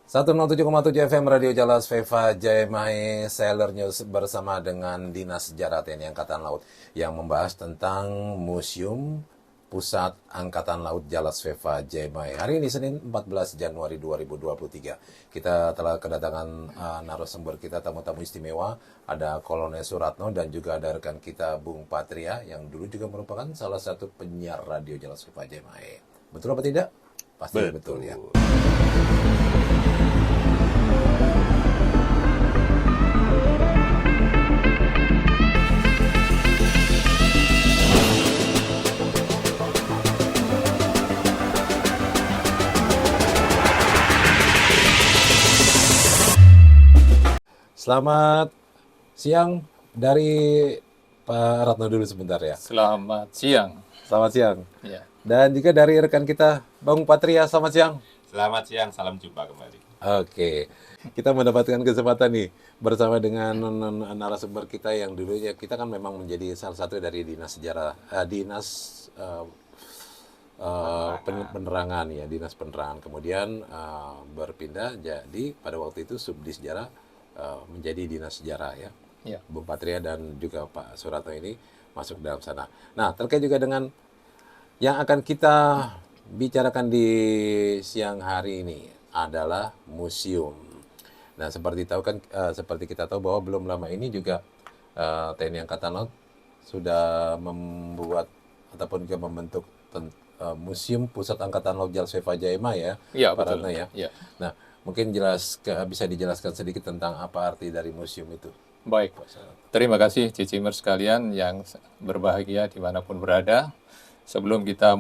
107,7 FM Radio Jalas Veva Jayamai Sailor News bersama dengan Dinas Sejarah TNI Angkatan Laut yang membahas tentang Museum Pusat Angkatan Laut Jalas Veva Jayamai. Hari ini Senin 14 Januari 2023. Kita telah kedatangan narasumber kita, tamu-tamu istimewa. Ada Kolonel Suratno dan juga ada rekan kita Bung Patria yang dulu juga merupakan salah satu penyiar radio Jalas Veva Jayamai. Betul apa tidak? Pasti betul ya. Selamat siang dari Pak Ratno dulu sebentar ya. Selamat siang. Selamat siang. Ya. Dan juga dari rekan kita Bang Patria, selamat siang. Selamat siang, salam jumpa kembali. Oke, kita mendapatkan kesempatan nih bersama dengan narasumber kita yang dulunya kita kan memang menjadi salah satu dari Dinas Sejarah, Penerangan ya, Dinas Penerangan. Kemudian berpindah jadi pada waktu itu Subdis Sejarah menjadi Dinas Sejarah ya. Ya. Bung Patria dan juga Pak Suratno ini masuk dalam sana. Nah, terkait juga dengan yang akan kita bicarakan di siang hari ini adalah museum. Nah, seperti kita tahu bahwa belum lama ini juga TNI Angkatan Laut sudah membuat ataupun juga membentuk Museum Pusat Angkatan Laut Jalas Veva Jayamai ya, Ya, Pak betul. Ratno ya. Ya. Nah, mungkin bisa dijelaskan sedikit tentang apa arti dari museum itu. Baik. Terima kasih Cicimers sekalian yang berbahagia dimanapun berada. Sebelum kita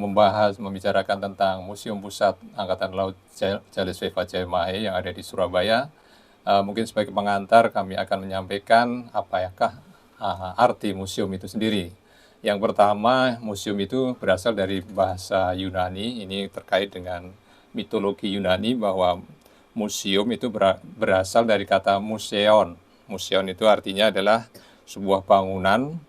membicarakan tentang Museum Pusat Angkatan Laut Jalas Veva Jayamai yang ada di Surabaya, mungkin sebagai pengantar kami akan menyampaikan apakah arti museum itu sendiri. Yang pertama, museum itu berasal dari bahasa Yunani. Ini terkait dengan mitologi Yunani bahwa museum itu berasal dari kata museon. Museon itu artinya adalah sebuah bangunan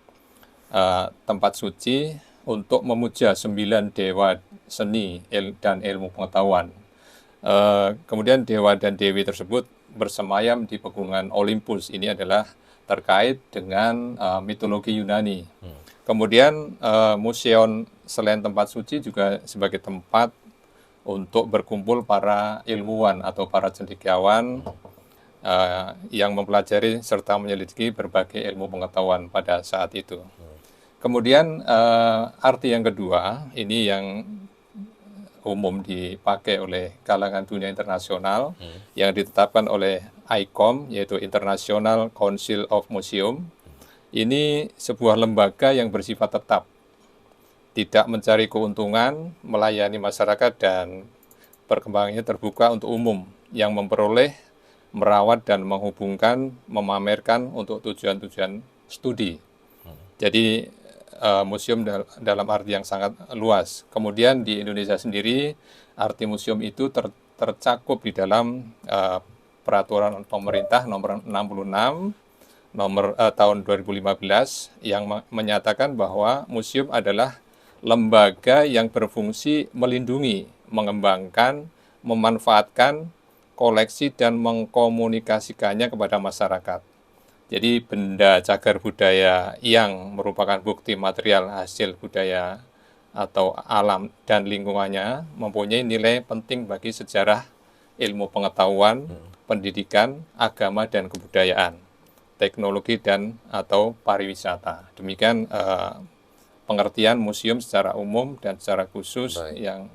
tempat suci untuk memuja 9 dewa seni dan ilmu pengetahuan. Kemudian dewa dan dewi tersebut bersemayam di pegunungan Olympus. Ini adalah terkait dengan mitologi Yunani. Kemudian museon selain tempat suci juga sebagai tempat untuk berkumpul para ilmuwan atau para cendekiawan yang mempelajari serta menyelidiki berbagai ilmu pengetahuan pada saat itu. Kemudian arti yang kedua, ini yang umum dipakai oleh kalangan dunia internasional yang ditetapkan oleh ICOM, yaitu International Council of Museum. Ini sebuah lembaga yang bersifat tetap, tidak mencari keuntungan, melayani masyarakat dan perkembangannya terbuka untuk umum yang memperoleh, merawat dan menghubungkan, memamerkan untuk tujuan-tujuan studi. Jadi museum dalam arti yang sangat luas. Kemudian di Indonesia sendiri arti museum itu tercakup di dalam peraturan pemerintah nomor 66 tahun 2015 yang menyatakan bahwa museum adalah lembaga yang berfungsi melindungi, mengembangkan, memanfaatkan koleksi dan mengkomunikasikannya kepada masyarakat. Jadi benda cagar budaya yang merupakan bukti material hasil budaya atau alam dan lingkungannya mempunyai nilai penting bagi sejarah, ilmu pengetahuan, pendidikan, agama dan kebudayaan, teknologi dan atau pariwisata. Demikian pengertian museum secara umum dan secara khusus. Baik. Yang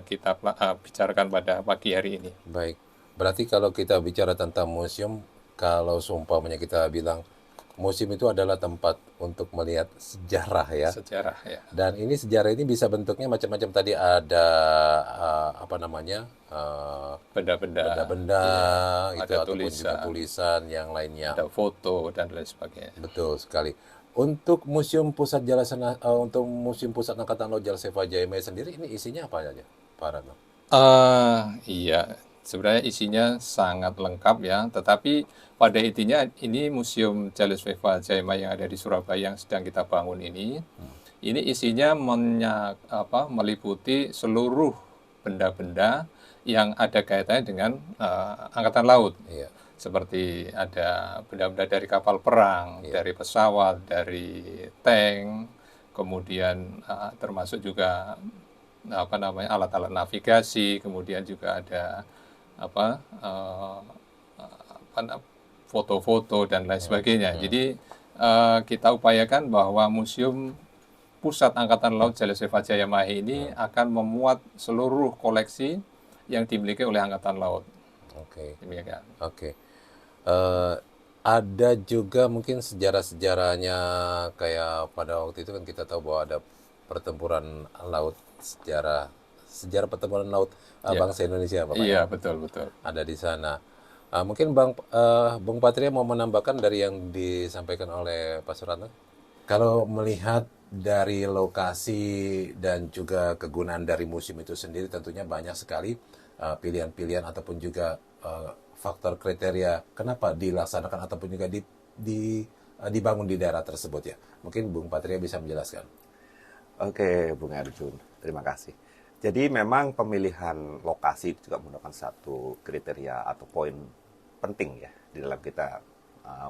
kita bicarakan pada pagi hari ini. Baik, berarti kalau kita bicara tentang museum, kalau seumpamanya kita bilang museum itu adalah tempat untuk melihat sejarah ya. Sejarah ya. Dan ini sejarah ini bisa bentuknya macam-macam. Tadi ada benda-benda, ya, itu ada ataupun juga tulisan yang lainnya. Ada foto dan lain sebagainya. Betul sekali. Untuk Museum Pusat Museum Pusat Angkatan Laut Jalas Veva Jayamai sendiri ini isinya apa aja, Pak Ratno? Iya, sebenarnya isinya sangat lengkap ya, tetapi pada intinya ini Museum Jalas Veva Jayamai yang ada di Surabaya yang sedang kita bangun ini isinya meliputi seluruh benda-benda yang ada kaitannya dengan angkatan laut. Iya. Seperti ada benda-benda dari kapal perang, Iya. dari pesawat, dari tank, kemudian termasuk juga alat-alat navigasi, kemudian juga ada apa eh, foto-foto dan lain sebagainya. Jadi kita upayakan bahwa Museum Pusat Angkatan Laut Jalur Sriva Jaya Mahe ini akan memuat seluruh koleksi yang dimiliki oleh Angkatan Laut. Oke. Demikian. Oke. Ada juga mungkin sejarah-sejarahnya, kayak pada waktu itu kan kita tahu bahwa ada pertempuran laut, sejarah pertempuran laut Ya. bangsa Indonesia, Bapak. Iya, betul, betul. Ada di sana. Mungkin Bung Patria mau menambahkan dari yang disampaikan oleh Pak Suratno. Kalau melihat dari lokasi dan juga kegunaan dari museum itu sendiri, tentunya banyak sekali pilihan-pilihan ataupun juga faktor kriteria kenapa dilaksanakan ataupun juga dibangun di daerah tersebut ya. Mungkin Bung Patria bisa menjelaskan. Oke, Bung Arjun, terima kasih. Jadi memang pemilihan lokasi itu juga merupakan satu kriteria atau poin penting ya di dalam kita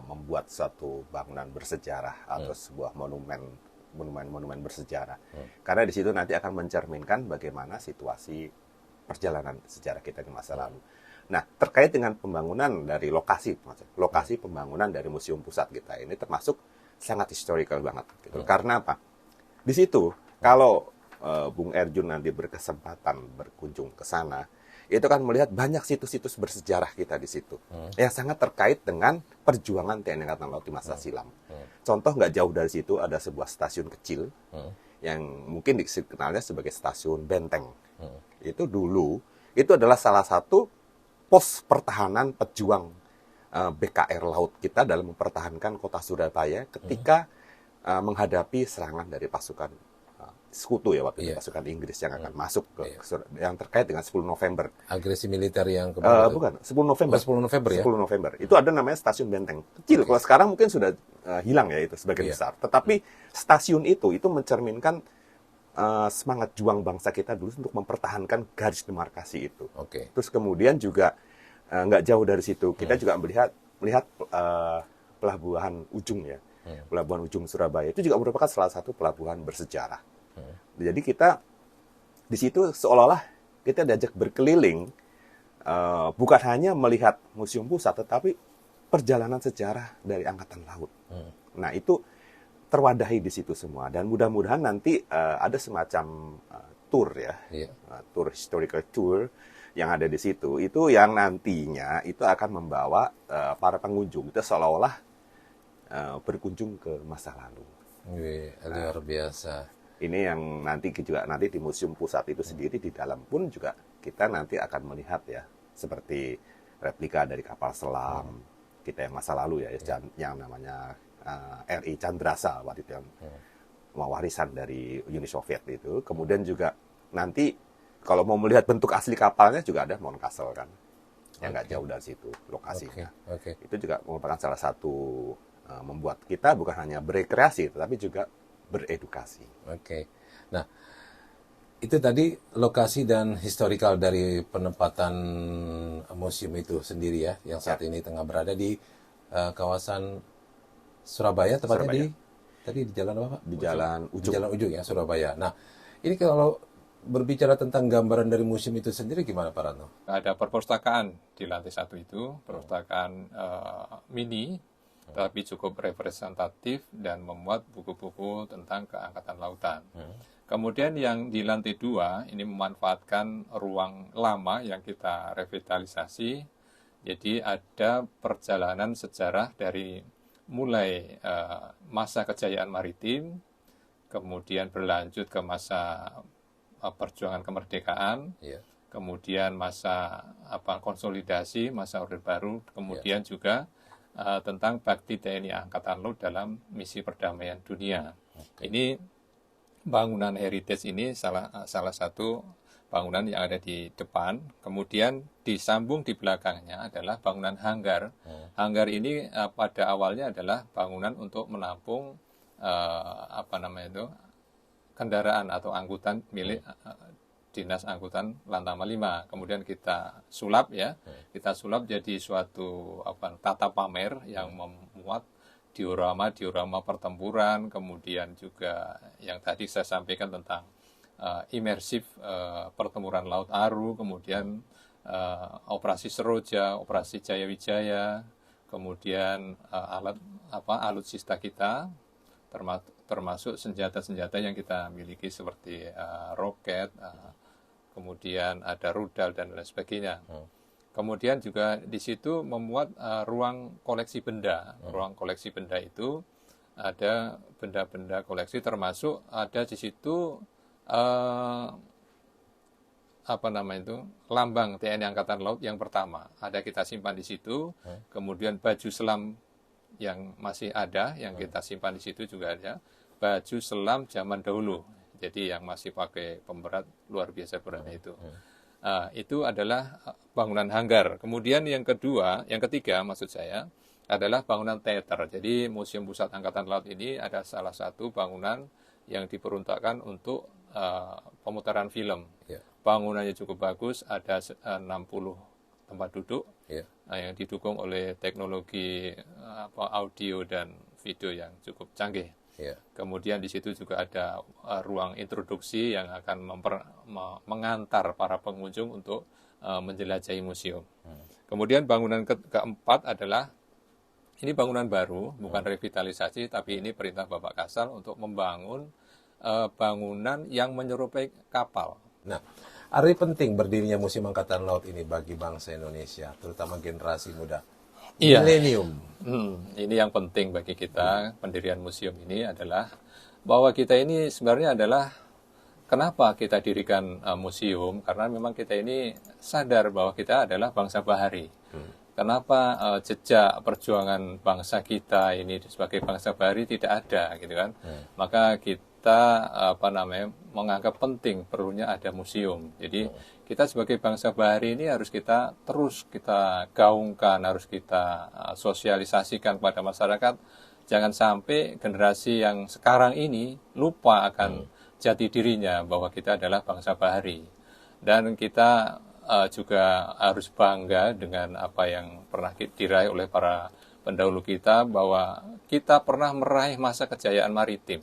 membuat suatu bangunan bersejarah atau sebuah monumen bersejarah. Karena di situ nanti akan mencerminkan bagaimana situasi perjalanan sejarah kita di masa lalu. Nah, terkait dengan pembangunan dari lokasi pembangunan dari museum pusat kita ini termasuk sangat historical banget. Gitu. Karena apa? Di situ kalau Bung Erjun nanti berkesempatan berkunjung ke sana, itu kan melihat banyak situs-situs bersejarah kita di situ yang sangat terkait dengan perjuangan TNI Angkatan Laut di masa silam. Contoh nggak jauh dari situ ada sebuah stasiun kecil yang mungkin dikenalnya sebagai stasiun Benteng. Itu dulu itu adalah salah satu pos pertahanan pejuang BKR Laut kita dalam mempertahankan kota Surabaya ketika menghadapi serangan dari pasukan sekutu ya waktu itu, pasukan Inggris yang akan masuk ke yang terkait dengan 10 November. Agresi militer yang kemarin. Bukan, 10 November. 10 November ya? 10 November. Itu ada namanya stasiun Benteng. Kecil, kalau sekarang mungkin sudah hilang ya itu sebagian besar. Tetapi stasiun itu mencerminkan semangat juang bangsa kita dulu untuk mempertahankan garis demarkasi itu. Terus kemudian juga nggak jauh dari situ, kita juga melihat pelabuhan Ujung ya. Pelabuhan Ujung Surabaya itu juga merupakan salah satu pelabuhan bersejarah. Jadi kita di situ seolah-olah kita diajak berkeliling, bukan hanya melihat museum pusat, tetapi perjalanan sejarah dari Angkatan Laut. Nah itu terwadahi di situ semua, dan mudah-mudahan nanti ada semacam tour ya, tour historical tour yang ada di situ, itu yang nantinya itu akan membawa para pengunjung itu seolah-olah berkunjung ke masa lalu. Luar biasa. Ini yang nanti di museum pusat itu sendiri di dalam pun juga kita nanti akan melihat ya seperti replika dari kapal selam kita yang masa lalu ya, yang namanya RI Chandrasa waktu itu yang warisan dari Uni Soviet itu. Kemudian juga nanti kalau mau melihat bentuk asli kapalnya juga ada Mount Castle kan, yang nggak jauh dari situ lokasinya. Itu juga merupakan salah satu membuat kita bukan hanya berekreasi tetapi juga beredukasi. Nah, itu tadi lokasi dan historical dari penempatan museum itu sendiri ya, yang saat ini tengah berada di kawasan Surabaya, tepatnya di jalan apa, Pak? Di Jalan Ujung. Di Jalan Ujung ya, Surabaya. Nah, ini kalau berbicara tentang gambaran dari museum itu sendiri gimana, Pak Ratno? Ada perpustakaan di lantai 1 itu, perpustakaan mini, tapi cukup representatif dan memuat buku-buku tentang keangkatan lautan. Kemudian yang di lantai 2 ini memanfaatkan ruang lama yang kita revitalisasi. Jadi ada perjalanan sejarah dari mulai masa kejayaan maritim, kemudian berlanjut ke masa perjuangan kemerdekaan, kemudian masa konsolidasi, masa Orde Baru, kemudian juga tentang bakti TNI Angkatan Laut dalam misi perdamaian dunia. Ini bangunan heritage ini salah satu bangunan yang ada di depan. Kemudian disambung di belakangnya adalah bangunan hanggar. Hanggar ini pada awalnya adalah bangunan untuk menampung kendaraan atau angkutan milik Dinas Angkutan Lantama 5. Kemudian kita sulap ya, kita sulap jadi suatu tata pamer yang memuat diorama pertempuran, kemudian juga yang tadi saya sampaikan tentang imersif pertempuran Laut Aru, kemudian operasi Seroja, operasi Jayawijaya, kemudian alutsista kita, termasuk senjata-senjata yang kita miliki seperti roket, kemudian ada rudal dan lain sebagainya. Kemudian juga di situ memuat ruang koleksi benda. Ruang koleksi benda itu ada benda-benda koleksi, termasuk ada di situ lambang TNI Angkatan Laut yang pertama. Ada kita simpan di situ. Kemudian baju selam yang masih ada, yang kita simpan di situ juga ada. Baju selam zaman dahulu. Jadi yang masih pakai pemberat luar biasa beratnya itu. Itu adalah bangunan hanggar. Kemudian yang ketiga maksud saya adalah bangunan teater. Jadi Museum Pusat Angkatan Laut ini ada salah satu bangunan yang diperuntukkan untuk pemutaran film. Bangunannya cukup bagus, ada 60 tempat duduk yang didukung oleh teknologi audio dan video yang cukup canggih. Kemudian di situ juga ada ruang introduksi yang akan mengantar para pengunjung untuk menjelajahi museum. Kemudian bangunan keempat adalah ini bangunan baru, bukan revitalisasi, tapi ini perintah Bapak Kasal untuk membangun bangunan yang menyerupai kapal. Nah, arti penting berdirinya Museum Angkatan Laut ini bagi bangsa Indonesia, terutama generasi muda. Milenium. Ini yang penting bagi kita, pendirian museum ini adalah bahwa kita ini sebenarnya adalah kenapa kita dirikan museum, karena memang kita ini sadar bahwa kita adalah bangsa bahari. Kenapa jejak perjuangan bangsa kita ini sebagai bangsa bahari tidak ada gitu kan? Maka kita menganggap penting perlunya ada museum. Jadi kita sebagai bangsa bahari ini harus kita gaungkan, harus kita sosialisasikan kepada masyarakat. Jangan sampai generasi yang sekarang ini lupa akan jati dirinya bahwa kita adalah bangsa bahari. Dan kita juga harus bangga dengan apa yang pernah diraih oleh para pendahulu kita, bahwa kita pernah meraih masa kejayaan maritim.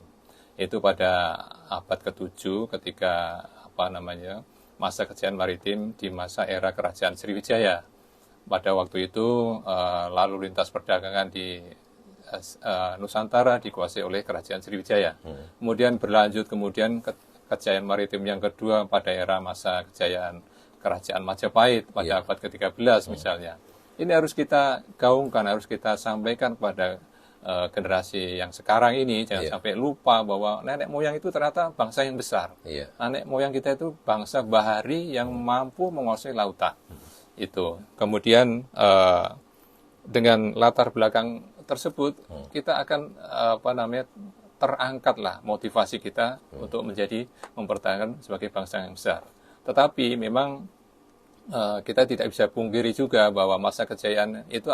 Itu pada abad ke-7 ketika masa kejayaan maritim di masa era Kerajaan Sriwijaya. Pada waktu itu lalu lintas perdagangan di Nusantara dikuasai oleh Kerajaan Sriwijaya. Kemudian berlanjut kejayaan maritim yang kedua pada era masa kejayaan Kerajaan Majapahit pada abad ke-13 misalnya. Ini harus kita gaungkan, harus kita sampaikan kepada generasi yang sekarang ini, jangan sampai lupa bahwa nenek moyang itu ternyata bangsa yang besar. Nenek moyang kita itu bangsa bahari yang mampu menguasai lautan. Itu. Kemudian dengan latar belakang tersebut kita akan terangkatlah motivasi kita untuk mempertahankan sebagai bangsa yang besar. Tetapi memang kita tidak bisa pungkiri juga bahwa masa kejayaan itu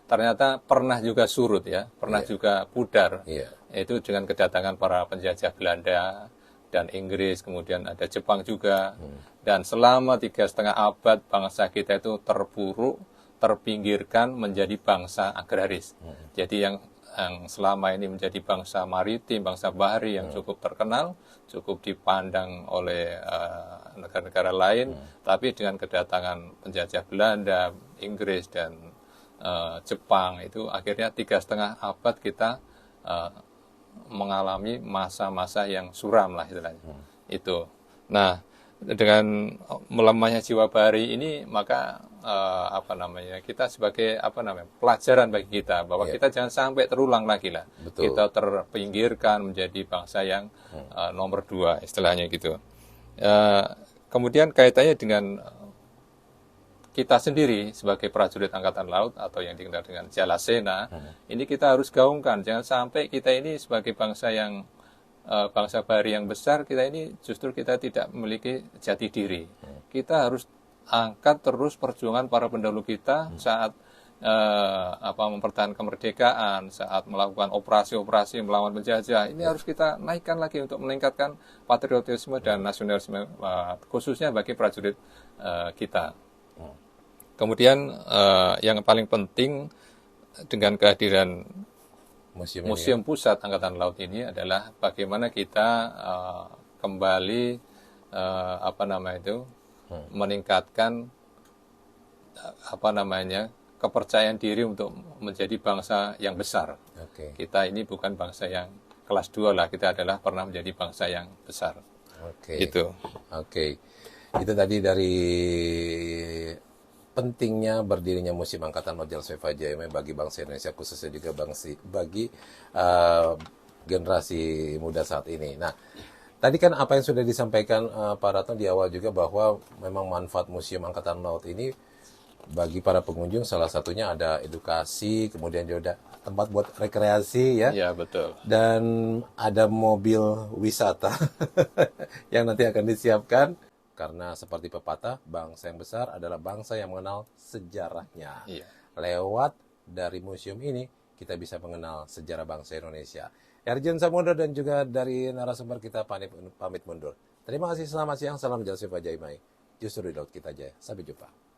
ternyata pernah juga surut ya, pernah juga pudar. Itu dengan kedatangan para penjajah Belanda dan Inggris, kemudian ada Jepang juga. Dan selama 3,5 abad bangsa kita itu terpuruk, terpinggirkan menjadi bangsa agraris. Jadi yang selama ini menjadi bangsa maritim, bangsa bahari yang cukup terkenal, cukup dipandang oleh negara-negara lain, tapi dengan kedatangan penjajah Belanda, Inggris, dan Jepang, itu akhirnya 3,5 abad kita mengalami masa-masa yang suram lah istilahnya. Itu. Nah, dengan melemahnya jiwa bahari ini, maka kita sebagai pelajaran bagi kita bahwa kita jangan sampai terulang lagi lah. Kita terpinggirkan menjadi bangsa yang nomor 2 istilahnya gitu. Kemudian kaitannya dengan kita sendiri sebagai prajurit Angkatan Laut atau yang dikenal dengan Jalasena, ini kita harus gaungkan. Jangan sampai kita ini sebagai bangsa yang bangsa bahari yang besar, kita ini justru kita tidak memiliki jati diri. Kita harus angkat terus perjuangan para pendahulu kita saat mempertahankan kemerdekaan, saat melakukan operasi-operasi melawan penjajah, ini harus kita naikkan lagi untuk meningkatkan patriotisme dan nasionalisme, khususnya bagi prajurit kita. Kemudian yang paling penting dengan kehadiran Museum Pusat Angkatan Laut ini adalah bagaimana kita kembali meningkatkan kepercayaan diri untuk menjadi bangsa yang besar. Oke. Kita ini bukan bangsa yang kelas 2 lah, kita adalah pernah menjadi bangsa yang besar. Oke. Gitu. Oke. Itu tadi dari pentingnya berdirinya Museum Angkatan Laut Jalur Sfefa JMI bagi bangsa Indonesia, khususnya juga bagi generasi muda saat ini. Nah, tadi kan apa yang sudah disampaikan Pak Ratno di awal juga bahwa memang manfaat Museum Angkatan Laut ini bagi para pengunjung salah satunya ada edukasi, kemudian juga tempat buat rekreasi ya. Ya, betul. Dan ada mobil wisata yang nanti akan disiapkan karena seperti pepatah, bangsa yang besar adalah bangsa yang mengenal sejarahnya. Iya. Lewat dari museum ini kita bisa mengenal sejarah bangsa Indonesia. Erjen Samudra dan juga dari narasumber kita pamit mundur. Terima kasih, selamat siang, salam Jalur Sfefa JMI. Justru di laut kita jaya. Sampai jumpa.